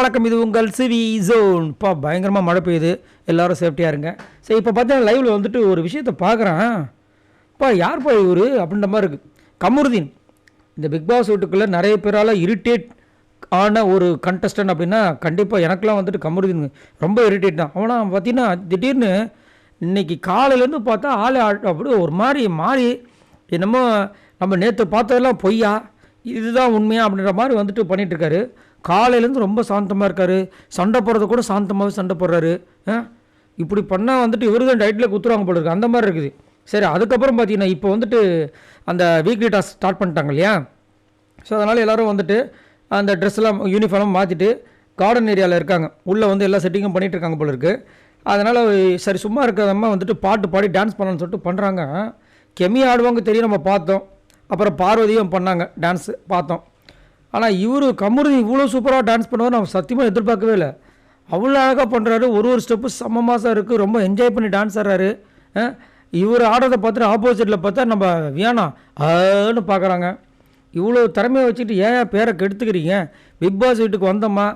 வணக்கம். இது உங்கள் சிவி ஜோன். இப்போ பயங்கரமாக மழை பெய்யுது, எல்லோரும் சேஃப்டியாக இருங்க. சரி, இப்போ பார்த்தீங்கன்னா லைவில் வந்துட்டு ஒரு விஷயத்தை பார்க்குறேன். இப்போ யார்ப்பா இவர் அப்படின்ற மாதிரி இருக்குது. கமருதீன் இந்த பிக் பாஸ் வீட்டுக்குள்ளே நிறைய பேரால் இரிட்டேட் ஆன ஒரு கண்டஸ்டன்ட் அப்படின்னா கண்டிப்பாக எனக்கெலாம் வந்துட்டு கமருதீன் ரொம்ப இரிட்டேட் தான். அவனா பார்த்தீங்கன்னா திடீர்னு இன்றைக்கி காலையிலேருந்து பார்த்தா ஆளை அப்படி ஒரு மாறி என்னமோ நம்ம நேற்று பார்த்ததெல்லாம் பொய்யா, இதுதான் உண்மையா அப்படின்ற மாதிரி வந்துட்டு பண்ணிகிட்ருக்காரு. காலையிலேருந்து ரொம்ப சாந்தமாக இருக்கார். சண்டை போடுறது கூட சாந்தமாகவே சண்டை போடுறாரு. இப்படி பண்ணால் வந்துட்டு இவரு தான் டைட்டில் குத்துருவாங்க போல இருக்குது, அந்த மாதிரி இருக்குது. சரி, அதுக்கப்புறம் பார்த்தீங்கன்னா இப்போ வந்துட்டு அந்த வீக்லி டாஸ்க் ஸ்டார்ட் பண்ணிட்டாங்க இல்லையா. ஸோ அதனால் எல்லோரும் வந்துட்டு அந்த ட்ரெஸ்லாம் யூனிஃபார்ம் மாற்றிட்டு கார்டன் ஏரியாவில் இருக்காங்க. உள்ளே வந்து எல்லா செட்டிங்கும் பண்ணிகிட்டு இருக்காங்க போல இருக்குது. அதனால் சரி சும்மா இருக்கிறதம்மா வந்துட்டு பாட்டு பாடி டான்ஸ் பண்ணணும்னு சொல்லிட்டு பண்ணுறாங்க. கெமி ஆடுவாங்க தெரியும், நம்ம பார்த்தோம். அப்புறம் பார்வதியும் பண்ணாங்க, டான்ஸு பார்த்தோம். ஆனால் இவர் கமருதீன் இவ்வளோ சூப்பராக டான்ஸ் பண்ணுவார் நான் சத்தியமாக எதிர்பார்க்கவே இல்லை. அவ்வளோ அழகாக பண்ணுறாரு. ஒரு ஸ்டெப்பு செம்ம மாதம் இருக்குது. ரொம்ப என்ஜாய் பண்ணி டான்ஸ் ஆடுறாரு. இவர் ஆடுறதை பார்த்துட்டு ஆப்போசிட்டில் பார்த்தா நம்ம வியானா ஆன்னு பார்க்குறாங்க. இவ்வளோ திறமையை வச்சுக்கிட்டு ஏன் பேரை கெடுத்துக்கிறீங்க? பிக் பாஸ் வீட்டுக்கு வந்தோம்மா,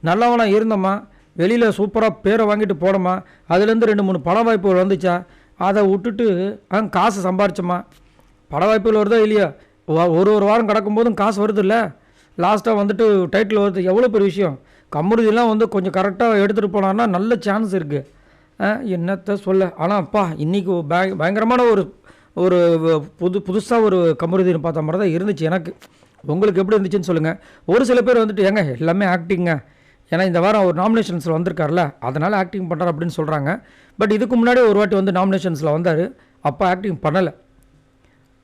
நல்லவனாக இருந்தோம்மா, வெளியில் சூப்பராக பேரை வாங்கிட்டு போனோமா, அதுலேருந்து 2-3 பட வாய்ப்புகள் வந்துச்சா, அதை விட்டுட்டு காசு சம்பாரிச்சோம்மா. பட வாய்ப்புகள் வருதோ இல்லையா, ஒரு வாரம் கிடக்கும்போதும் காசு வருது இல்லை, லாஸ்ட்டாக வந்துட்டு டைட்டில் வருது, எவ்வளோ பெரிய விஷயம். கமருதீன்லாம் வந்து கொஞ்சம் கரெக்டாக எடுத்துகிட்டு போனான்னா நல்ல சான்ஸ் இருக்குது. என்னத்தை சொல்ல. ஆனால் அப்பா இன்றைக்கி பயங்கரமான ஒரு புதுசாக ஒரு கமருதீன் பார்த்த மாதிரி தான் இருந்துச்சு எனக்கு. உங்களுக்கு எப்படி இருந்துச்சுன்னு சொல்லுங்கள். ஒரு சில பேர் வந்துட்டு ஏங்க எல்லாமே ஆக்டிங்க, ஏன்னா இந்த வாரம் ஒரு நாமினேஷன்ஸில் வந்திருக்கார்ல அதனால் ஆக்டிங் பண்ணுறார் அப்படின்னு சொல்கிறாங்க. பட் இதுக்கு முன்னாடி ஒரு வாட்டி வந்து நாமினேஷன்ஸில் வந்தார், அப்போ ஆக்டிங் பண்ணலை.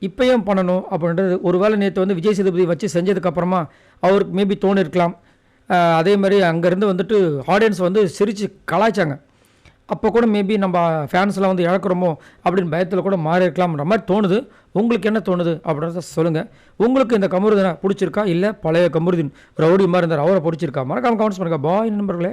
இப்போ ஏன் பண்ணணும் அப்படின்றது ஒரு வேளை நேற்று வந்து விஜய் சேதுபதி வச்சு செஞ்சதுக்கப்புறமா அவருக்கு மேபி தோணிருக்கலாம். அதே மாதிரி அங்கேருந்து வந்துட்டு ஆடியன்ஸ் வந்து சிரித்து கலாய்ச்சாங்க. அப்போ கூட மேபி நம்ம ஃபேன்ஸ்லாம் வந்து இழக்கிறோமோ அப்படின்னு பயத்தில் கூட மாறி இருக்கலாம்ன்ற மாதிரி தோணுது. உங்களுக்கு என்ன தோணுது அப்படின்றத சொல்லுங்கள். உங்களுக்கு இந்த கமருதீனை பிடிச்சிருக்கா, இல்லை பழைய கமருதீன் ரவுடி மாதிரி இருந்தார் அவரை பிடிச்சிருக்கா? மறக்காமல் கமெண்ட்ஸ் பண்ணுங்கள். பாய் நண்பர்களே.